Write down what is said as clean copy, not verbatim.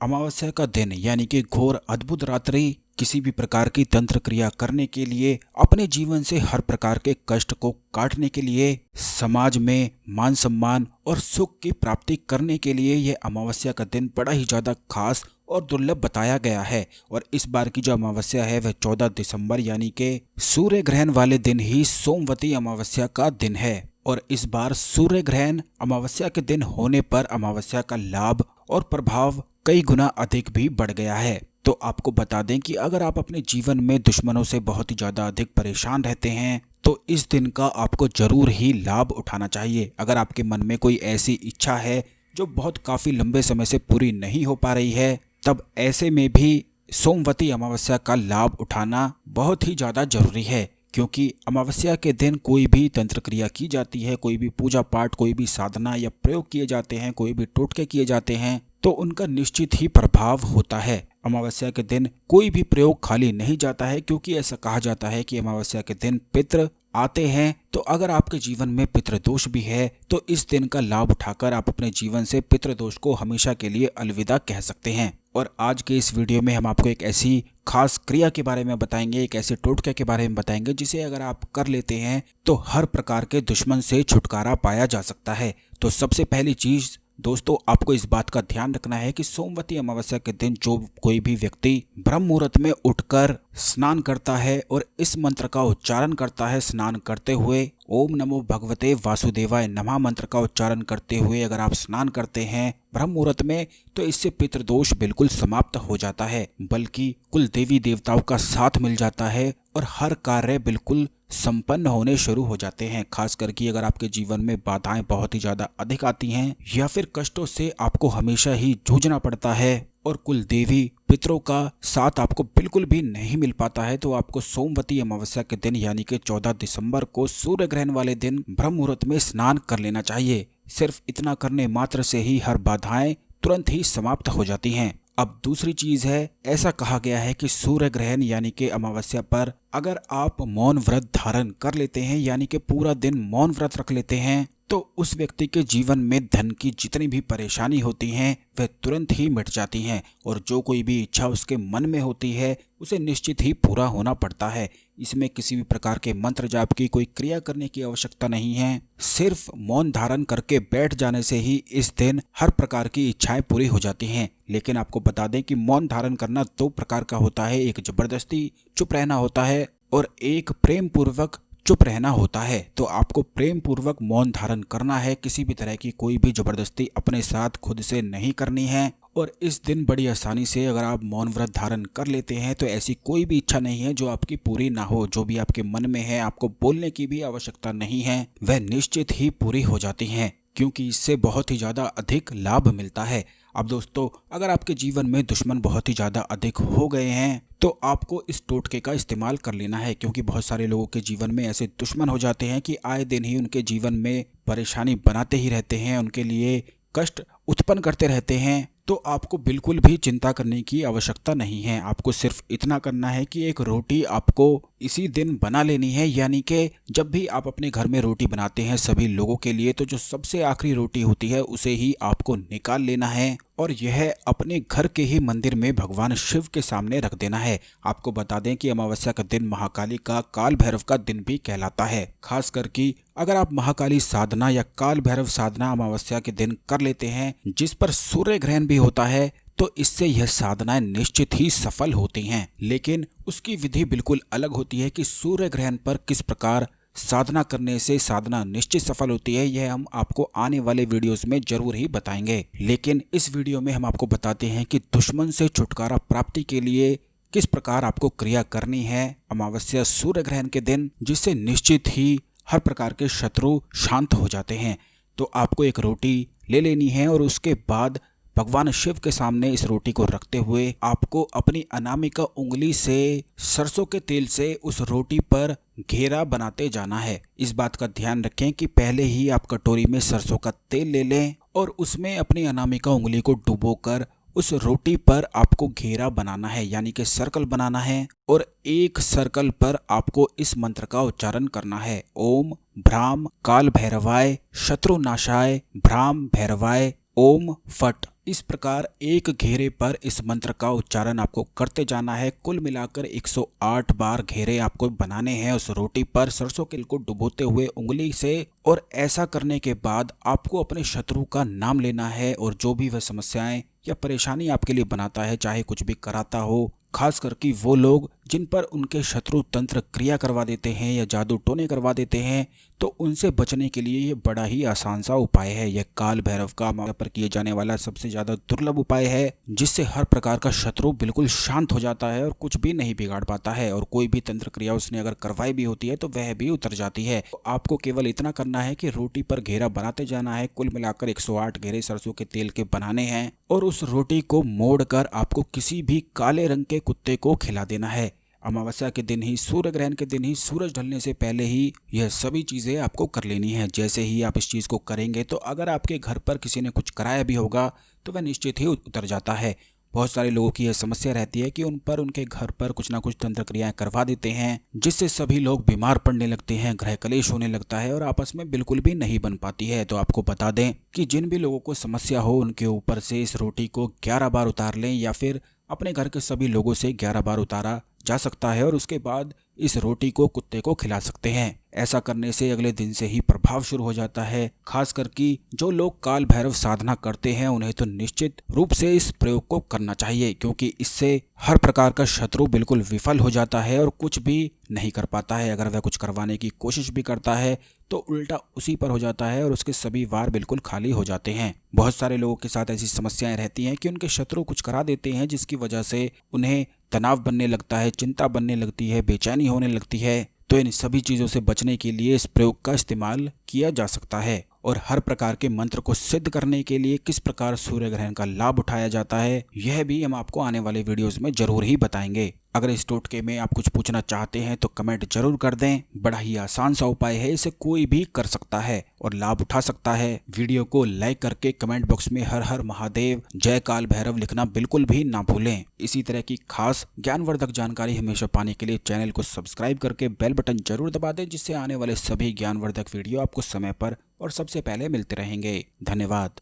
अमावस्या का दिन यानी कि घोर अद्भुत रात्रि किसी भी प्रकार की तंत्र क्रिया करने के लिए, अपने जीवन से हर प्रकार के कष्ट को काटने के लिए, समाज में मान सम्मान और सुख की प्राप्ति करने के लिए यह अमावस्या का दिन बड़ा ही ज्यादा खास और दुर्लभ बताया गया है। और इस बार की जो अमावस्या है वह 14 दिसंबर यानी कि सूर्य ग्रहण वाले दिन ही सोमवती अमावस्या का दिन है। और इस बार सूर्य ग्रहण अमावस्या के दिन होने पर अमावस्या का लाभ और प्रभाव कई गुना अधिक भी बढ़ गया है। तो आपको बता दें कि अगर आप अपने जीवन में दुश्मनों से बहुत ही ज्यादा अधिक परेशान रहते हैं तो इस दिन का आपको जरूर ही लाभ उठाना चाहिए। अगर आपके मन में कोई ऐसी इच्छा है जो बहुत काफी लंबे समय से पूरी नहीं हो पा रही है, तब ऐसे में भी सोमवती अमावस्या का लाभ उठाना बहुत ही ज्यादा जरूरी है। क्योंकि अमावस्या के दिन कोई भी तंत्र क्रिया की जाती है, कोई भी पूजा पाठ, कोई भी साधना या प्रयोग किए जाते हैं, कोई भी टोटके किए जाते हैं, तो उनका निश्चित ही प्रभाव होता है। अमावस्या के दिन कोई भी प्रयोग खाली नहीं जाता है, क्योंकि ऐसा कहा जाता है कि अमावस्या के दिन पितृ आते हैं। तो अगर आपके जीवन में पितृदोष भी है तो इस दिन का लाभ उठाकर आप अपने जीवन से पितृदोष को हमेशा के लिए अलविदा कह सकते हैं। और आज के इस वीडियो में हम आपको एक ऐसी खास क्रिया के बारे में बताएंगे, एक ऐसे टोटके के बारे में बताएंगे जिसे अगर आप कर लेते हैं तो हर प्रकार के दुश्मन से छुटकारा पाया जा सकता है। तो सबसे पहली चीज दोस्तों, आपको इस बात का ध्यान रखना है कि सोमवती अमावस्या के दिन जो कोई भी व्यक्ति ब्रह्म मुहूर्त में उठकर स्नान करता है और इस मंत्र का उच्चारण करता है स्नान करते हुए, ओम नमो भगवते वासुदेवाय नमः मंत्र का उच्चारण करते हुए अगर आप स्नान करते हैं ब्रह्म मुहूर्त में, तो इससे पितृदोष बिल्कुल समाप्त हो जाता है, बल्कि कुल देवी देवताओं का साथ मिल जाता है और हर कार्य बिल्कुल संपन्न होने शुरू हो जाते हैं। खास करके अगर आपके जीवन में बाधाएं बहुत ही ज्यादा अधिक आती हैं या फिर कष्टों से आपको हमेशा ही जूझना पड़ता है और कुल देवी पितरों का साथ आपको बिल्कुल भी नहीं मिल पाता है, तो आपको सोमवती अमावस्या के दिन यानी कि 14 दिसंबर को सूर्य ग्रहण वाले दिन ब्रह्म मुहूर्त में स्नान कर लेना चाहिए। सिर्फ इतना करने मात्र से ही हर बाधाएं तुरंत ही समाप्त हो जाती हैं। अब दूसरी चीज है, ऐसा कहा गया है कि सूर्य ग्रहण यानी कि अमावस्या पर अगर आप मौन व्रत धारण कर लेते हैं यानी कि पूरा दिन मौन व्रत रख लेते हैं, तो उस व्यक्ति के जीवन में धन की जितनी भी परेशानी होती हैं वह तुरंत ही मिट जाती हैं और जो कोई भी इच्छा उसके मन में होती है उसे निश्चित ही पूरा होना पड़ता है। इसमें किसी भी प्रकार के मंत्र जाप की कोई क्रिया करने की आवश्यकता नहीं है, सिर्फ मौन धारण करके बैठ जाने से ही इस दिन हर प्रकार की इच्छाएं पूरी हो जाती हैं। लेकिन आपको बता दें कि मौन धारण करना दो प्रकार का होता है, एक जबरदस्ती चुप रहना होता है और एक प्रेम पूर्वक चुप रहना होता है। तो आपको प्रेम पूर्वक मौन धारण करना है, किसी भी तरह की कोई भी जबरदस्ती अपने साथ खुद से नहीं करनी है। और इस दिन बड़ी आसानी से अगर आप मौन व्रत धारण कर लेते हैं तो ऐसी कोई भी इच्छा नहीं है जो आपकी पूरी ना हो। जो भी आपके मन में है, आपको बोलने की भी आवश्यकता नहीं है, वह निश्चित ही पूरी हो जाती हैं, क्योंकि इससे बहुत ही ज्यादा अधिक लाभ मिलता है। अब दोस्तों, अगर आपके जीवन में दुश्मन बहुत ही ज्यादा अधिक हो गए हैं तो आपको इस टोटके का इस्तेमाल कर लेना है, क्योंकि बहुत सारे लोगों के जीवन में ऐसे दुश्मन हो जाते हैं कि आए दिन ही उनके जीवन में परेशानी बनाते ही रहते हैं, उनके लिए कष्ट उत्पन्न करते रहते हैं। तो आपको बिल्कुल भी चिंता करने की आवश्यकता नहीं है। आपको सिर्फ इतना करना है कि एक रोटी आपको इसी दिन बना लेनी है, यानी कि जब भी आप अपने घर में रोटी बनाते हैं सभी लोगों के लिए, तो जो सबसे आखिरी रोटी होती है उसे ही आपको निकाल लेना है और यह अपने घर के ही मंदिर में भगवान शिव के सामने रख देना है। आपको बता दें कि अमावस्या का दिन महाकाली का काल भैरव का दिन भी कहलाता है। खास करके अगर आप महाकाली साधना या काल भैरव साधना अमावस्या के दिन कर लेते हैं जिस पर सूर्य ग्रहण भी होता है, तो इससे यह साधनाएं निश्चित ही सफल होती हैं। लेकिन उसकी विधि बिल्कुल अलग होती है कि सूर्य ग्रहण पर किस प्रकार साधना करने से साधना निश्चित सफल होती है, यह हम आपको आने वाले वीडियोस में जरूर ही बताएंगे। लेकिन इस वीडियो में हम आपको बताते हैं कि दुश्मन से छुटकारा प्राप्ति के लिए किस प्रकार आपको क्रिया करनी है अमावस्या सूर्य ग्रहण के दिन, जिससे निश्चित ही हर प्रकार के शत्रु शांत हो जाते हैं। तो आपको एक रोटी ले लेनी है और उसके बाद भगवान शिव के सामने इस रोटी को रखते हुए आपको अपनी अनामिका उंगली से सरसों के तेल से उस रोटी पर घेरा बनाते जाना है। इस बात का ध्यान रखें कि पहले ही आप कटोरी में सरसों का तेल ले लें और उसमें अपनी अनामिका उंगली को डुबोकर उस रोटी पर आपको घेरा बनाना है, यानी कि सर्कल बनाना है। और एक सर्कल पर आपको इस मंत्र का उच्चारण करना है, ओम भ्राम काल भैरवाय शत्रु नाशाय भ्राम भैरवाय ओम फट। इस प्रकार एक घेरे पर इस मंत्र का उच्चारण आपको करते जाना है। कुल मिलाकर 108 बार घेरे आपको बनाने हैं उस रोटी पर सरसों के तेल को डुबोते हुए उंगली से। और ऐसा करने के बाद आपको अपने शत्रु का नाम लेना है और जो भी वह समस्याएं या परेशानी आपके लिए बनाता है, चाहे कुछ भी कराता हो, खास करके वो लोग जिन पर उनके शत्रु तंत्र क्रिया करवा देते हैं या जादू टोने करवा देते हैं, तो उनसे बचने के लिए ये बड़ा ही आसान सा उपाय है। यह काल भैरव का अमावस्या पर किए जाने वाला सबसे ज्यादा दुर्लभ उपाय है, जिससे हर प्रकार का शत्रु बिल्कुल शांत हो जाता है और कुछ भी नहीं बिगाड़ पाता है। और कोई भी तंत्र क्रिया उसने अगर करवाई भी होती है तो वह भी उतर जाती है। तो आपको केवल इतना करना है कि रोटी पर घेरा बनाते जाना है। कुल मिलाकर 108 घेरे सरसों के तेल के बनाने हैं और उस रोटी को मोड़कर आपको किसी भी काले रंग के कुत्ते को खिला देना है। अमावस्या के दिन ही, सूर्य ग्रहण के दिन ही, सूरज ढलने से पहले ही यह सभी चीजें आपको कर लेनी है। जैसे ही आप इस चीज को करेंगे तो अगर आपके घर पर किसी ने कुछ कराया भी होगा तो वह निश्चित ही उतर जाता है। बहुत सारे लोगों की यह समस्या रहती है कि उन पर उनके घर पर कुछ ना कुछ तंत्र क्रियाएं करवा देते हैं, जिससे सभी लोग बीमार पड़ने लगते हैं, गृह कलेश होने लगता है और आपस में बिल्कुल भी नहीं बन पाती है। तो आपको बता दें कि जिन भी लोगों को समस्या हो उनके ऊपर से इस रोटी को 11 बार उतार लें या फिर अपने घर के सभी लोगों से 11 बार उतारा जा सकता है और उसके बाद इस रोटी को कुत्ते को खिला सकते हैं। ऐसा करने से अगले दिन से ही प्रभाव शुरू हो जाता है। खास करके जो लोग काल भैरव साधना करते हैं उन्हें तो निश्चित रूप से इस प्रयोग को करना चाहिए, क्योंकि इससे हर प्रकार का शत्रु बिल्कुल विफल हो जाता है और कुछ भी नहीं कर पाता है। अगर वह कुछ करवाने की कोशिश भी करता है तो उल्टा उसी पर हो जाता है और उसके सभी वार बिल्कुल खाली हो जाते हैं। बहुत सारे लोगों के साथ ऐसी समस्याएं रहती हैं कि उनके शत्रु कुछ करा देते हैं, जिसकी वजह से उन्हें तनाव बनने लगता है, चिंता बनने लगती है, बेचैनी होने लगती है। तो इन सभी चीजों से बचने के लिए इस प्रयोग का इस्तेमाल किया जा सकता है। और हर प्रकार के मंत्र को सिद्ध करने के लिए किस प्रकार सूर्य ग्रहण का लाभ उठाया जाता है, यह भी हम आपको आने वाले वीडियोस में जरूर ही बताएंगे। अगर इस टोटके में आप कुछ पूछना चाहते हैं तो कमेंट जरूर कर दें। बड़ा ही आसान सा उपाय है, इसे कोई भी कर सकता है और लाभ उठा सकता है। वीडियो को लाइक करके कमेंट बॉक्स में हर हर महादेव, जय काल भैरव लिखना बिल्कुल भी ना भूलें। इसी तरह की खास ज्ञानवर्धक जानकारी हमेशा पाने के लिए चैनल को सब्सक्राइब करके बेल बटन जरूर दबा दें, जिससे आने वाले सभी ज्ञानवर्धक वीडियो आपको समय पर और सबसे पहले मिलते रहेंगे। धन्यवाद।